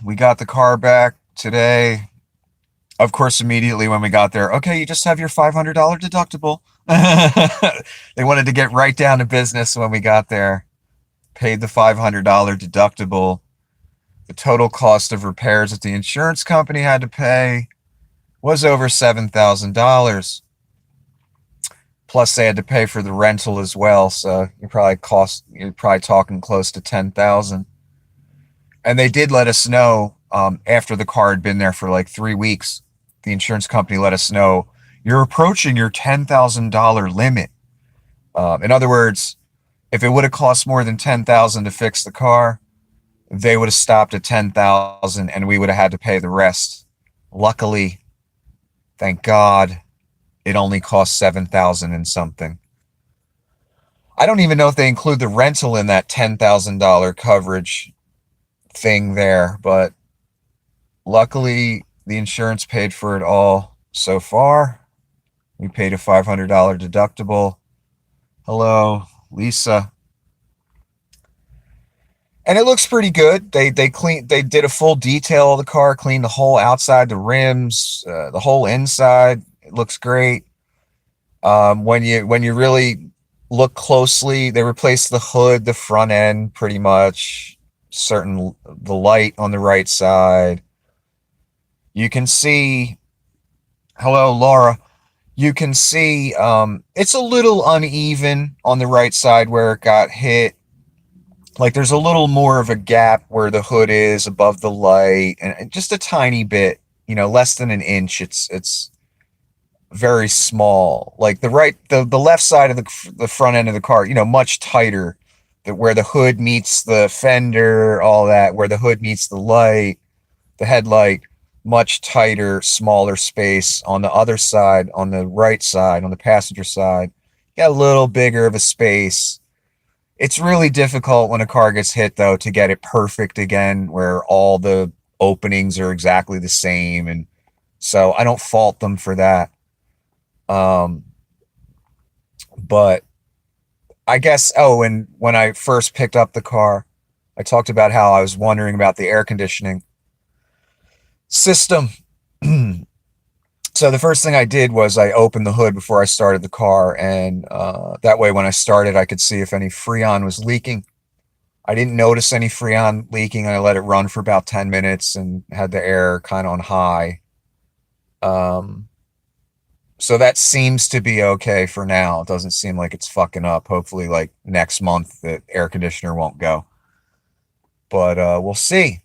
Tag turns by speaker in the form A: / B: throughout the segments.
A: We got the car back today. Of course, immediately when we got there, okay, you just have your $500 deductible. They wanted to get right down to business when we got there. Paid the $500 deductible. The total cost of repairs that the insurance company had to pay was over $7,000. Plus, they had to pay for the rental as well, so you're probably talking close to 10,000. And they did let us know after the car had been there for like 3 weeks. The insurance company let us know you're approaching your $10,000 limit. In other words, if it would have cost more than 10,000 to fix the car, they would have stopped at 10,000 and we would have had to pay the rest. Luckily, thank God, it only cost 7,000 and something. I don't even know if they include the rental in that $10,000 coverage thing there, but luckily the insurance paid for it all so far. We paid a $500 deductible. Hello, Lisa. And it looks pretty good. They did a full detail of the car, cleaned the whole outside, the rims, the whole inside. It looks great. When you really look closely, they replaced the hood, the front end, pretty much. The light on the right side. You can see. Hello, Laura. You can see it's a little uneven on the right side where it got hit. Like there's a little more of a gap where the hood is above the light, and just a tiny bit, less than an inch. It's very small. Like the left side of the front end of the car, much tighter. That where the hood meets the fender, all that, where the hood meets the light, the headlight, much tighter, smaller space. On the other side, on the right side, on the passenger side, got a little bigger of a space. It's really difficult when a car gets hit, though, to get it perfect again, where all the openings are exactly the same. And so I don't fault them for that. But I guess, and when I first picked up the car, I talked about how I was wondering about the air conditioning system. So the first thing I did was I opened the hood before I started the car, and that way when I started, I could see if any Freon was leaking. I didn't notice any Freon leaking, and I let it run for about 10 minutes and had the air kind of on high. So that seems to be okay for now. It doesn't seem like it's fucking up. Hopefully, like next month, the air conditioner won't go. But we'll see.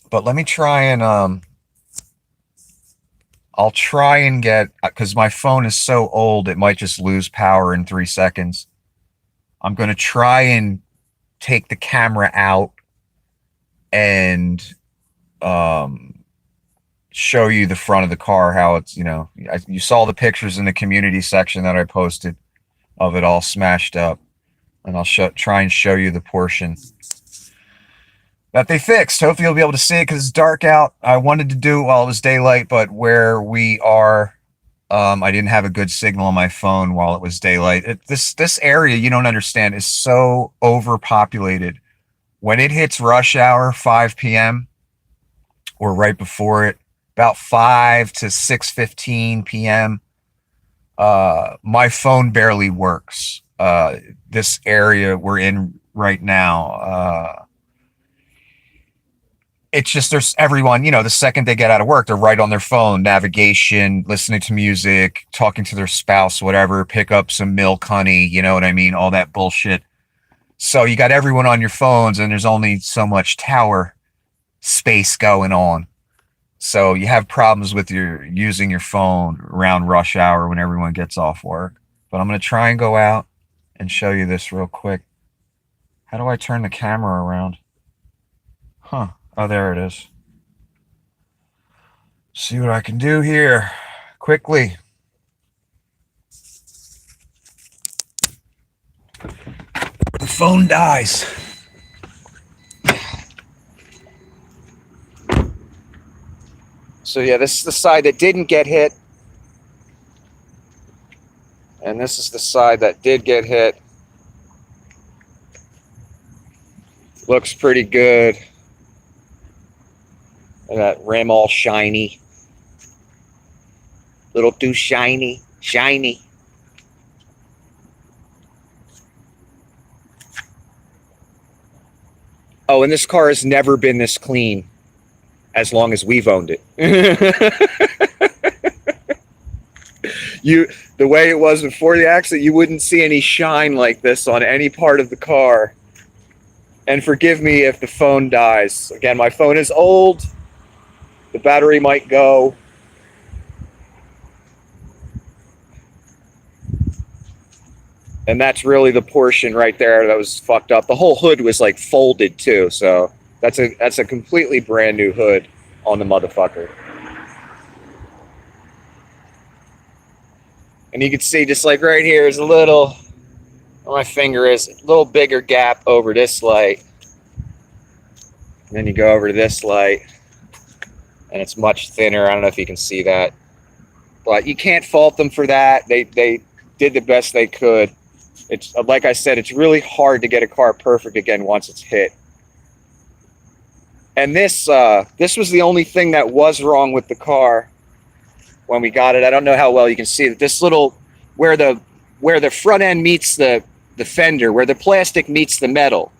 A: But let me try and I'll try and get, because my phone is so old, it might just lose power in 3 seconds. I'm going to try and take the camera out and show you the front of the car, how it's, you saw the pictures in the community section that I posted of it all smashed up. And I'll try and show you the portion that they fixed. Hopefully you'll be able to see it because it's dark out. I wanted to do it while it was daylight, but where we are, I didn't have a good signal on my phone while it was daylight. This area, you don't understand, is so overpopulated. When it hits rush hour, 5 p.m., or right before it, about 5 to 6:15 p.m., my phone barely works. This area we're in right now, it's just there's everyone, the second they get out of work, they're right on their phone, navigation, listening to music, talking to their spouse, whatever, pick up some milk, honey, you know what I mean? All that bullshit. So you got everyone on your phones and there's only so much tower space going on. So you have problems with using your phone around rush hour when everyone gets off work. But I'm going to try and go out and show you this real quick. How do I turn the camera around? Huh. Oh, there it is. See what I can do here quickly. The phone dies. So yeah, this is the side that didn't get hit. And this is the side that did get hit. Looks pretty good. And that rim all shiny. Little too shiny. Shiny. Oh, and this car has never been this clean as long as we've owned it. The way it was before the accident, you wouldn't see any shine like this on any part of the car. And forgive me if the phone dies. Again, my phone is old. The battery might go. And that's really the portion right there that was fucked up. The whole hood was like folded too, so that's a completely brand new hood on the motherfucker. And you can see just like right here is a little, where my finger is, a little bigger gap over this light. And then you go over to this light and it's much thinner. I don't know if you can see that, but you can't fault them for that. They did the best they could. It's like I said, it's really hard to get a car perfect again once it's hit. And this was the only thing that was wrong with the car when we got it. I don't know how well you can see it. This little, where the front end meets the fender, where the plastic meets the metal,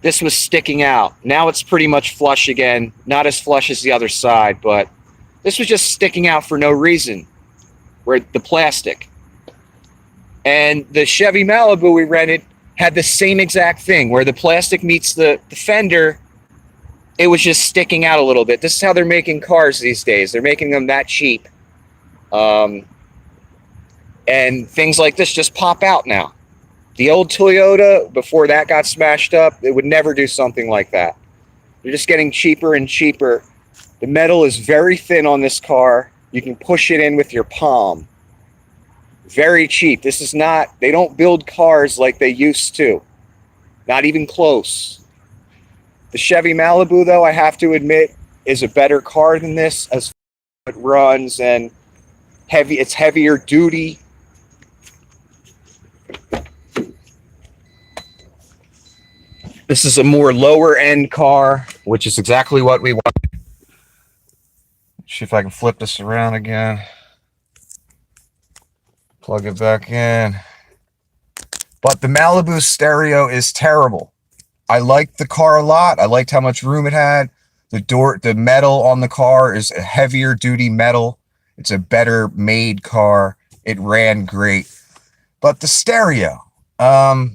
A: this was sticking out. Now it's pretty much flush again. Not as flush as the other side, but this was just sticking out for no reason, where the plastic. And the Chevy Malibu we rented had the same exact thing, where the plastic meets the fender. It was just sticking out a little bit. This is how they're making cars these days. They're making them that cheap. And things like this just pop out now. The old Toyota, before that got smashed up, it would never do something like that. They're just getting cheaper and cheaper. The metal is very thin on this car. You can push it in with your palm. Very cheap. This is not, they don't build cars like they used to. Not even close. The Chevy Malibu, though, I have to admit, is a better car than this as it runs, and it's heavier duty. This is a more lower end car, which is exactly what we want. See if I can flip this around again. Plug it back in. But the Malibu stereo is terrible. I liked the car a lot. I liked how much room it had. The metal on the car is a heavier duty metal. It's a better made car. It ran great. But the stereo, I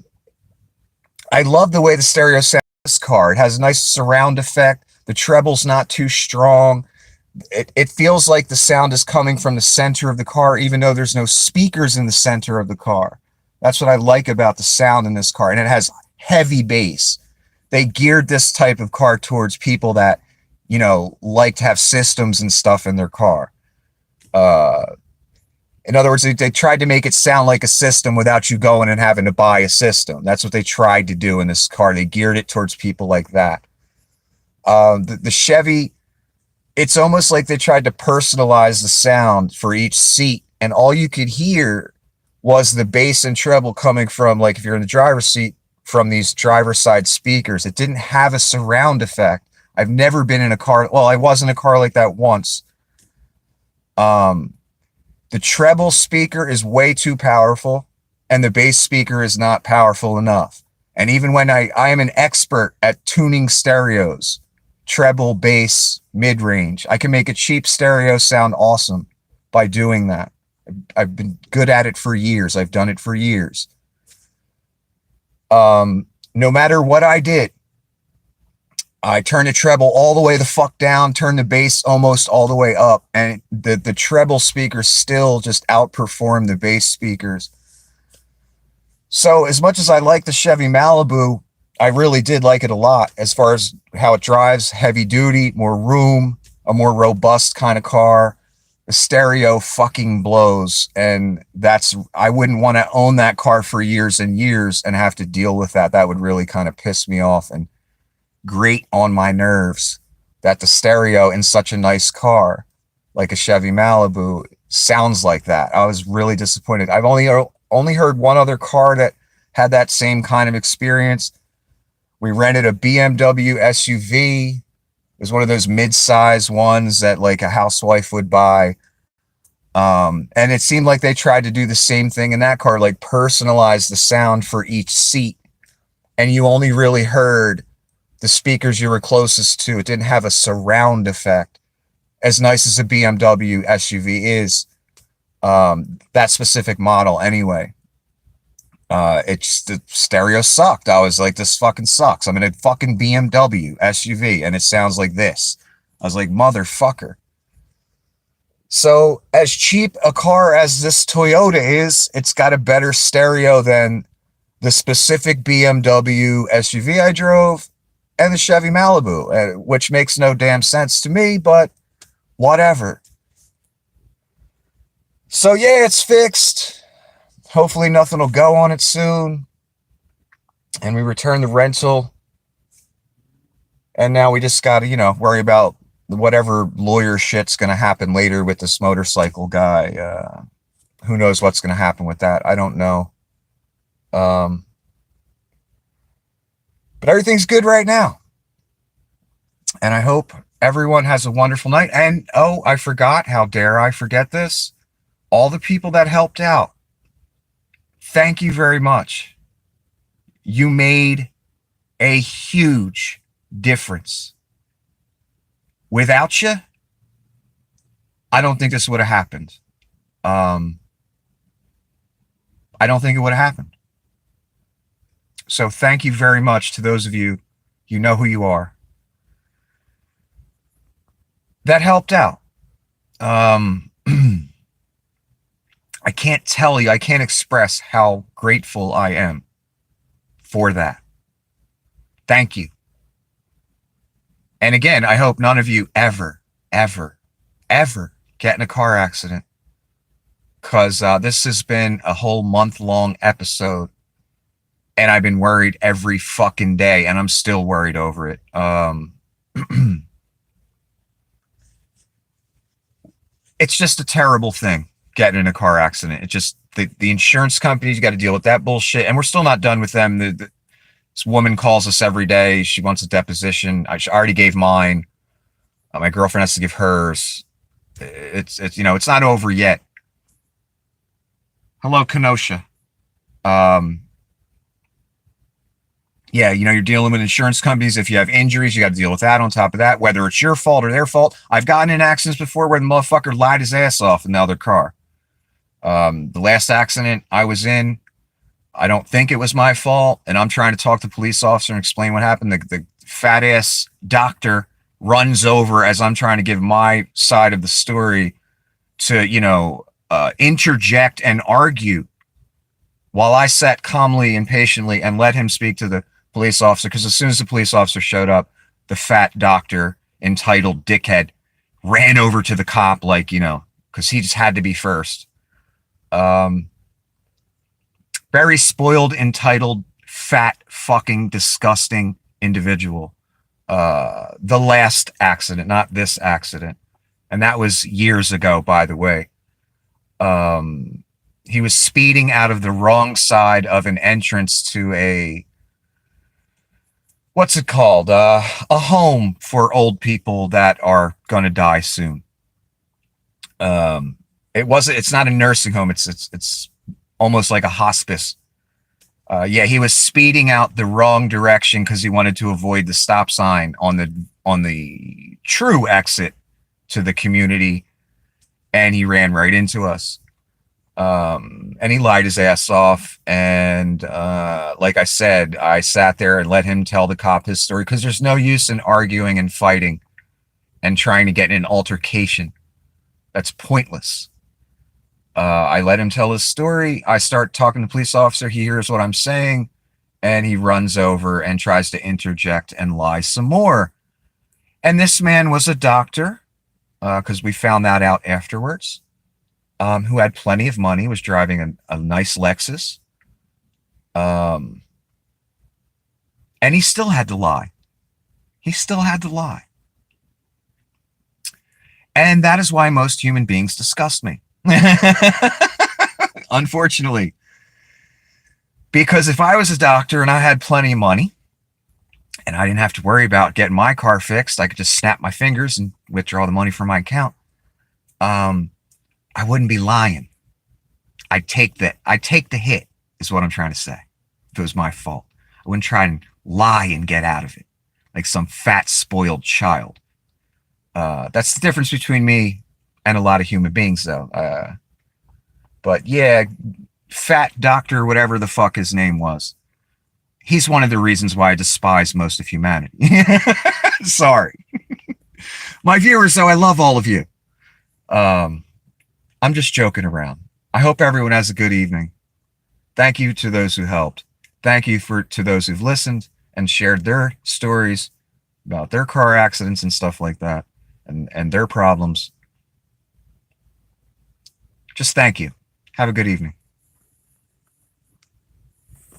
A: love the way the stereo sounds in this car. It has a nice surround effect. The treble's not too strong. It feels like the sound is coming from the center of the car, even though there's no speakers in the center of the car. That's what I like about the sound in this car. And it has heavy bass. They geared this type of car towards people that, you know, like to have systems and stuff in their car. In other words, they tried to make it sound like a system without you going and having to buy a system. That's what they tried to do in this car. They geared it towards people like that. The Chevy, it's almost like they tried to personalize the sound for each seat, and all you could hear was the bass and treble coming from, like if you're in the driver's seat, from these driver's side speakers. It didn't have a surround effect. I've never been in a car. Well, I was in a car like that once. The treble speaker is way too powerful, and the bass speaker is not powerful enough. And even when I am an expert at tuning stereos, treble, bass, mid-range, I can make a cheap stereo sound awesome by doing that. I've been good at it for years. I've done it for years. No matter what I did, I turned the treble all the way the fuck down, turned the bass almost all the way up, and the treble speakers still just outperform the bass speakers. So as much as I like the Chevy Malibu, I really did like it a lot as far as how it drives, heavy duty, more room, a more robust kind of car. The stereo fucking blows, and I wouldn't want to own that car for years and years and have to deal with that. That would really kind of piss me off and grate on my nerves that the stereo in such a nice car like a Chevy Malibu sounds like that. I was really disappointed. I've only heard one other car that had that same kind of experience. We rented a BMW SUV. was one of those mid-size ones that like a housewife would buy. And it seemed like they tried to do the same thing in that car, like personalize the sound for each seat. And you only really heard the speakers you were closest to. It didn't have a surround effect. As nice as a BMW SUV is, that specific model anyway. It's the stereo sucked. I was like, this fucking sucks. I'm in a fucking BMW SUV and it sounds like this. I was like, motherfucker. So as cheap a car as this Toyota is, it's got a better stereo than the specific BMW SUV I drove and the Chevy Malibu, which makes no damn sense to me, but whatever. So yeah, it's fixed. Hopefully nothing will go on it soon. And we return the rental. And now we just got to, worry about whatever lawyer shit's going to happen later with this motorcycle guy. Who knows what's going to happen with that? I don't know. But everything's good right now. And I hope everyone has a wonderful night. And, oh, I forgot. How dare I forget this? All the people that helped out. Thank you very much. You made a huge difference. Without you, I don't think this would have happened. I don't think it would have happened. So thank you very much to those of you, you know who you are, that helped out. I can't tell you, I can't express how grateful I am for that. Thank you. And again, I hope none of you ever get in a car accident, because this has been a whole month-long episode, and I've been worried every fucking day, and I'm still worried over it. It's just a terrible thing, getting in a car accident. It just, the insurance companies, you got to deal with that bullshit, and we're still not done with them. This woman calls us every day. She wants a deposition. I already gave mine. My girlfriend has to give hers. It's it's not over yet. Hello, Kenosha. Yeah, you're dealing with insurance companies. If you have injuries, you got to deal with that on top of that, whether it's your fault or their fault. I've gotten in accidents before where the motherfucker lied his ass off in the other car. The last accident I was in, I don't think it was my fault, and I'm trying to talk to the police officer and explain what happened. The fat ass doctor runs over as I'm trying to give my side of the story to, interject and argue, while I sat calmly and patiently and let him speak to the police officer. Because as soon as the police officer showed up, the fat doctor, entitled dickhead, ran over to the cop because he just had to be first. Very spoiled, entitled, fat, fucking, disgusting individual. The last accident, not this accident. And that was years ago, by the way. He was speeding out of the wrong side of an entrance to a, what's it called? A home for old people that are going to die soon. It's not a nursing home. It's almost like a hospice. He was speeding out the wrong direction because he wanted to avoid the stop sign on the true exit to the community, and he ran right into us. And he lied his ass off. And like I said, I sat there and let him tell the cop his story, because there's no use in arguing and fighting and trying to get in an altercation. That's pointless. I let him tell his story. I start talking to the police officer. He hears what I'm saying, and he runs over and tries to interject and lie some more. And this man was a doctor, because we found that out afterwards, who had plenty of money, was driving a nice Lexus. And he still had to lie. And that is why most human beings disgust me. Unfortunately, because if I was a doctor and I had plenty of money and I didn't have to worry about getting my car fixed. I could just snap my fingers and withdraw the money from my account. I wouldn't be lying. I'd take the hit, is what I'm trying to say. If it was my fault, I wouldn't try and lie and get out of it like some fat, spoiled child. That's the difference between me and a lot of human beings, though. But yeah, fat doctor, whatever the fuck his name was, he's one of the reasons why I despise most of humanity. Sorry. My viewers, though, I love all of you. I'm just joking around. I hope everyone has a good evening. Thank you to those who helped. Thank you to those who've listened and shared their stories about their car accidents and stuff like that, and their problems. Just thank you. Have a good evening.